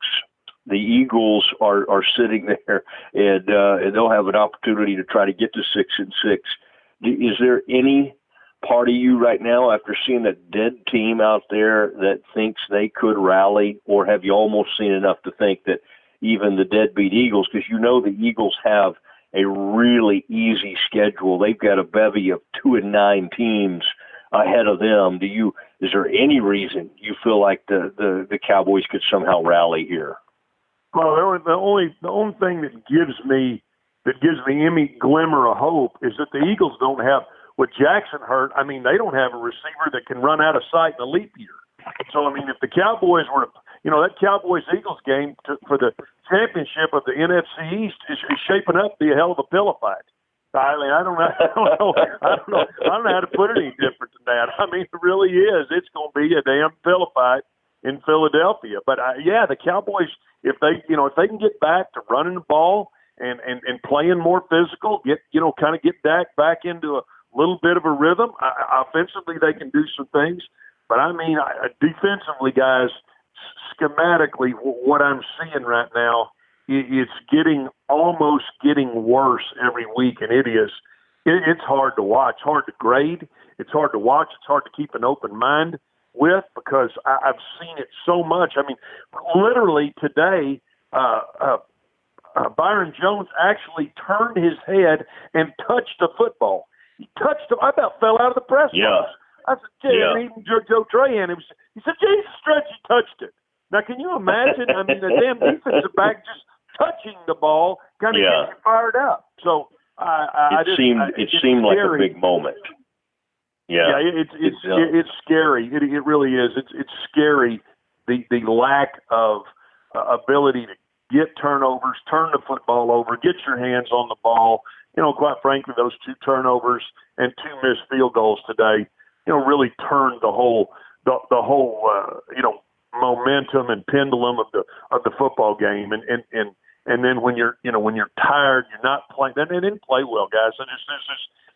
The Eagles are sitting there, and they'll have an opportunity to try to get to 6-6. Is there any part of you right now, after seeing that dead team out there, that thinks they could rally, or have you almost seen enough to think that even the deadbeat Eagles, because you know the Eagles have a really easy schedule. They've got a bevy of 2-9 teams ahead of them. Is there any reason you feel like the Cowboys could somehow rally here? Well, the only thing that gives me any glimmer of hope is that the Eagles don't have, with Jackson hurt, I mean, they don't have a receiver that can run out of sight in a leap year. So, I mean, if the Cowboys were, you know, that Cowboys-Eagles game for the championship of the NFC East is shaping up to be a hell of a pillow fight. I mean, I don't know how to put it any different than that. I mean, it really is. It's going to be a damn pillow fight in Philadelphia. But yeah, the Cowboys, if they can get back to running the ball and playing more physical, get Dak back into a little bit of a rhythm. Offensively, they can do some things. But I mean, defensively, guys, schematically, what I'm seeing right now, it's almost getting worse every week, and it's hard to watch, hard to grade. It's hard to watch. It's hard to keep an open mind with, because I've seen it so much. I mean, literally today, Byron Jones actually turned his head and touched a football. He touched him. I about fell out of the press box. I said, even Joe Trahan, he said, Jesus, Stretch, he touched it. Now, can you imagine? I mean, the damn defensive back just touching the ball kind of gets you fired up. So it seemed like a big moment. Yeah, it's scary. It really is. It's scary, the lack of ability to get turnovers, turn the football over, get your hands on the ball. You know, quite frankly, those 2 turnovers and 2 missed field goals today, you know, really turned the whole momentum and pendulum of the football game. And then when you're tired, you're not playing. They didn't play well, guys. And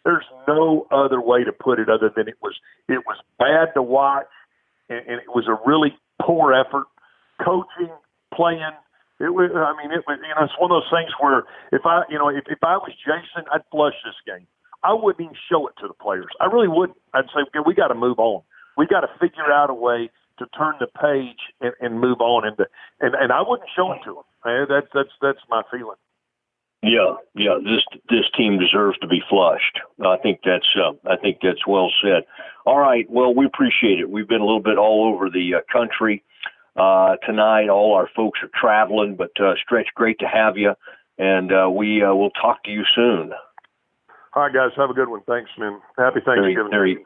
there's no other way to put it other than it was bad to watch, and it was a really poor effort, coaching, playing. It was. I mean, it was. It's one of those things where if I was Jason, I'd flush this game. I wouldn't even show it to the players. I really wouldn't. I'd say, okay, we got to move on. We got to figure out a way to turn the page and move on. And I wouldn't show it to them. That's my feeling. Yeah. This team deserves to be flushed. I think that's well said. All right. Well, we appreciate it. We've been a little bit all over the country tonight. All our folks are traveling, but Stretch, great to have you, and we will talk to you soon. All right, guys. Have a good one. Thanks, man. Happy Thanksgiving.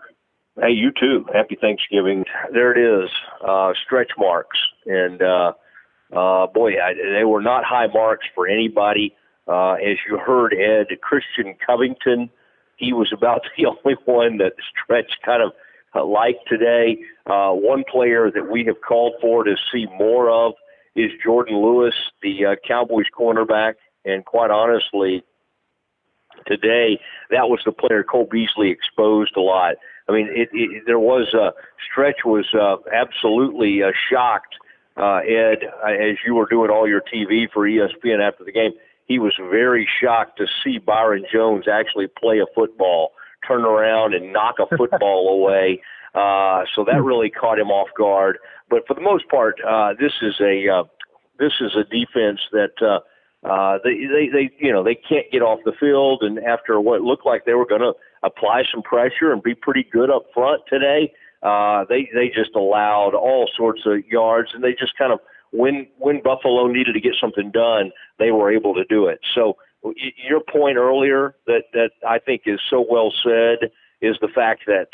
Hey, you too. Happy Thanksgiving. There it is, stretch marks. And, they were not high marks for anybody. As you heard, Ed, Christian Covington, he was about the only one that Stretch kind of liked today. One player that we have called for to see more of is Jordan Lewis, the Cowboys cornerback. And quite honestly, today, that was the player Cole Beasley exposed a lot. I mean, Stretch was absolutely shocked, Ed, as you were doing all your TV for ESPN after the game. He was very shocked to see Byron Jones actually play a football, turn around and knock a football away. So that really caught him off guard. But for the most part, this is a defense that they can't get off the field. And after what looked like they were going to apply some pressure and be pretty good up front today, they just allowed all sorts of yards, and they just kind of when Buffalo needed to get something done, they were able to do it. So your point earlier that I think is so well said is the fact that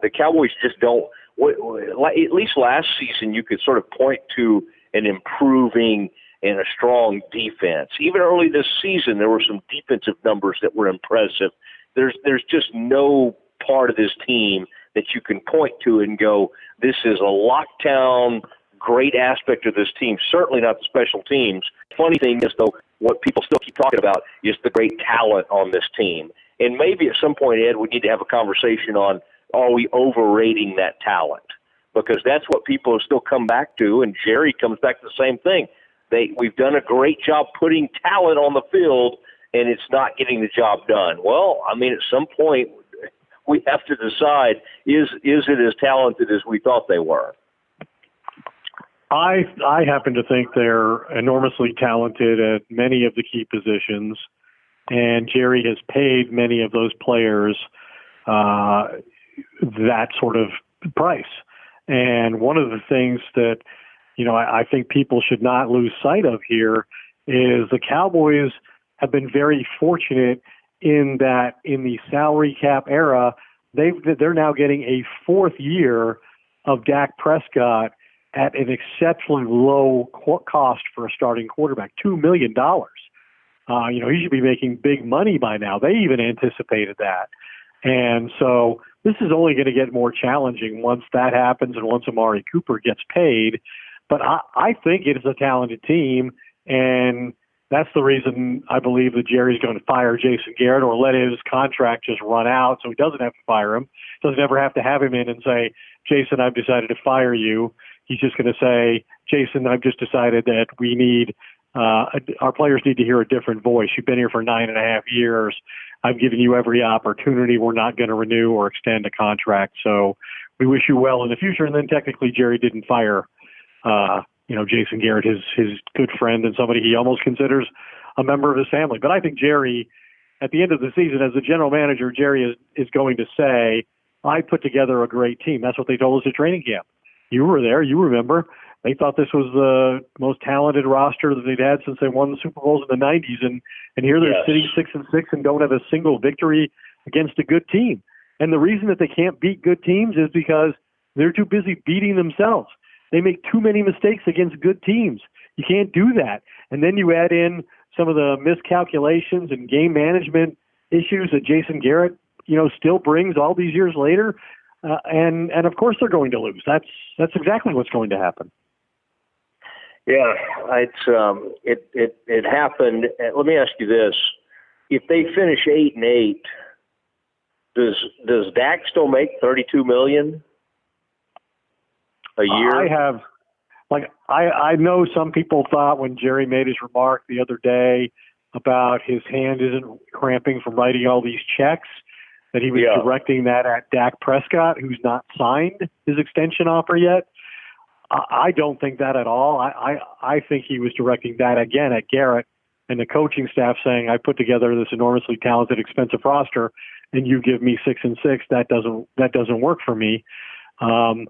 the Cowboys just don't, at least last season, you could sort of point to an improving and a strong defense. Even early this season, there were some defensive numbers that were impressive. There's just no part of this team that you can point to and go, this is a lockdown, great aspect of this team. Certainly not the special teams. Funny thing is, though, what people still keep talking about is the great talent on this team. And maybe at some point, Ed, we need to have a conversation on, are we overrating that talent? Because that's what people still come back to, and Jerry comes back to the same thing. We've done a great job putting talent on the field, and it's not getting the job done. Well, I mean, at some point, we have to decide, is it as talented as we thought they were? I happen to think they're enormously talented at many of the key positions, and Jerry has paid many of those players that sort of price. And one of the things that, I think people should not lose sight of here is the Cowboys have been very fortunate in that in the salary cap era, they're now getting a fourth year of Dak Prescott at an exceptionally low cost for a starting quarterback, $2 million. He should be making big money by now. They even anticipated that. And so this is only going to get more challenging once that happens and once Amari Cooper gets paid. But I think it is a talented team, and that's the reason I believe that Jerry's going to fire Jason Garrett or let his contract just run out so he doesn't have to fire him. Doesn't ever have to have him in and say, Jason, I've decided to fire you. He's just going to say, Jason, I've just decided that we need our players need to hear a different voice. You've been here for 9.5 years. I've given you every opportunity. We're not going to renew or extend a contract. So we wish you well in the future. And then technically Jerry didn't fire Jason Garrett, his good friend and somebody he almost considers a member of his family. But I think Jerry, at the end of the season, as the general manager, Jerry is going to say, I put together a great team. That's what they told us at training camp. You were there. You remember. They thought this was the most talented roster that they'd had since they won the Super Bowls in the 90s. And here they're sitting 6-6 and don't have a single victory against a good team. And the reason that they can't beat good teams is because they're too busy beating themselves. They make too many mistakes against good teams. You can't do that. And then you add in some of the miscalculations and game management issues that Jason Garrett, still brings all these years later. And of course they're going to lose. That's exactly what's going to happen. Yeah, it happened. Let me ask you this: if they finish 8-8, does Dak still make $32 million a year? I know some people thought when Jerry made his remark the other day about his hand isn't cramping from writing all these checks, that he was directing that at Dak Prescott, who's not signed his extension offer yet. I don't think that at all. I think he was directing that again at Garrett and the coaching staff, saying, I put together this enormously talented, expensive roster, and you give me 6-6. That doesn't work for me. And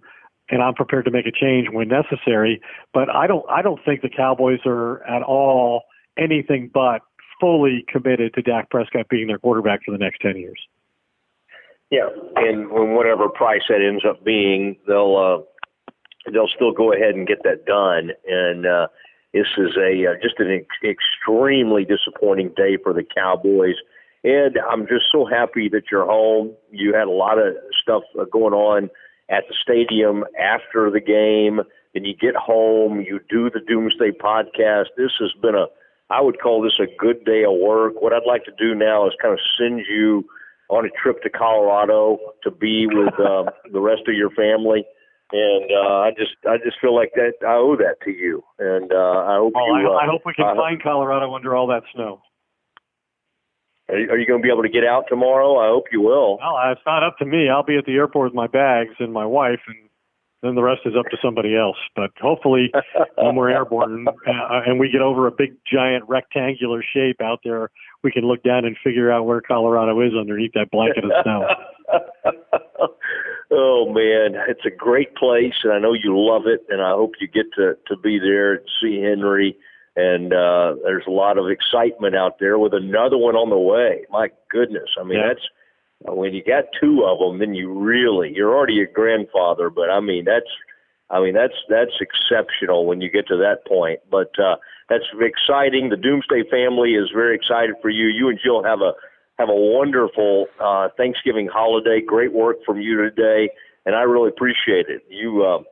I'm prepared to make a change when necessary. But I don't think the Cowboys are at all anything but fully committed to Dak Prescott being their quarterback for the next 10 years. Yeah, and when whatever price that ends up being, they'll still go ahead and get that done. And this is just an extremely disappointing day for the Cowboys. Ed, I'm just so happy that you're home. You had a lot of stuff going on at the stadium after the game. Then you get home, you do the Doomsday Podcast. This has been I would call this a good day of work. What I'd like to do now is kind of send you on a trip to Colorado to be with the rest of your family. And I just feel like that I owe that to you. And I hope I hope we can find Colorado under all that snow. Are you going to be able to get out tomorrow? I hope you will. Well, it's not up to me. I'll be at the airport with my bags and my wife, and then the rest is up to somebody else. But hopefully when we're airborne and we get over a big, giant rectangular shape out there, we can look down and figure out where Colorado is underneath that blanket of snow. Oh, man, it's a great place, and I know you love it, and I hope you get to be there and see Henry. And there's a lot of excitement out there with another one on the way. My goodness. I mean, that's when you got two of them, then you're already a grandfather. But I mean, that's exceptional when you get to that point. But that's exciting. The Doomsday family is very excited for you. You and Jill have a wonderful Thanksgiving holiday. Great work from you today, and I really appreciate it. You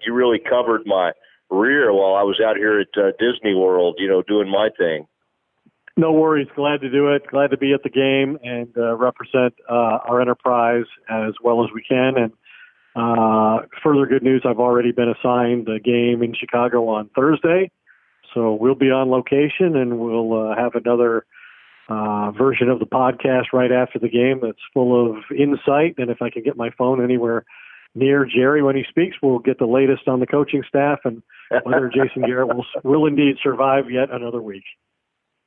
really covered my rear while I was out here at Disney World, doing my thing. No worries. Glad to do it. Glad to be at the game and represent our enterprise as well as we can. And further good news, I've already been assigned the game in Chicago on Thursday. So we'll be on location, and we'll have another version of the podcast right after the game that's full of insight. And if I can get my phone anywhere near Jerry when he speaks, we'll get the latest on the coaching staff and whether Jason Garrett will indeed survive yet another week.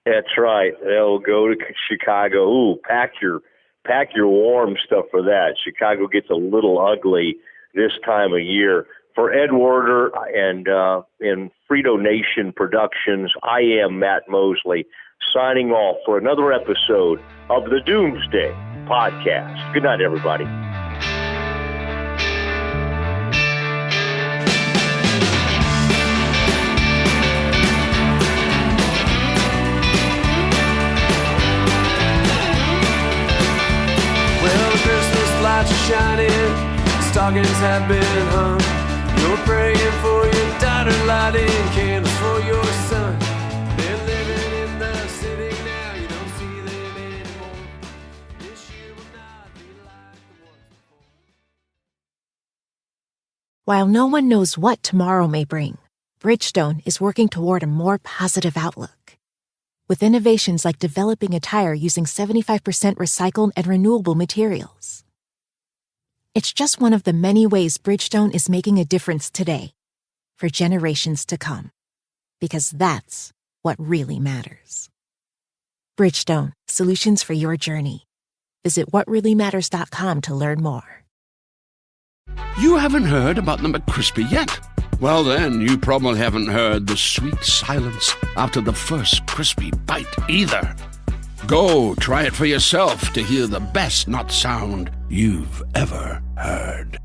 That's right. They'll go to Chicago. Ooh, pack your warm stuff for that. Chicago gets a little ugly this time of year. For Ed Werder and Frito Nation Productions, I am Matt Mosley, signing off for another episode of the Doomsday Podcast. Good night, everybody. Lights are shining, stockings have been hung. You're praying for your daughter, lighting candles for your son. They're living in the city now, you don't see them anymore. This year will not be like the ones before. While no one knows what tomorrow may bring, Bridgestone is working toward a more positive outlook. With innovations like developing a tire using 75% recycled and renewable materials. It's just one of the many ways Bridgestone is making a difference today, for generations to come. Because that's what really matters. Bridgestone, solutions for your journey. Visit whatreallymatters.com to learn more. You haven't heard about the McCrispy yet? Well, then, you probably haven't heard the sweet silence after the first crispy bite either. Go try it for yourself to hear the best nut sound you've ever heard.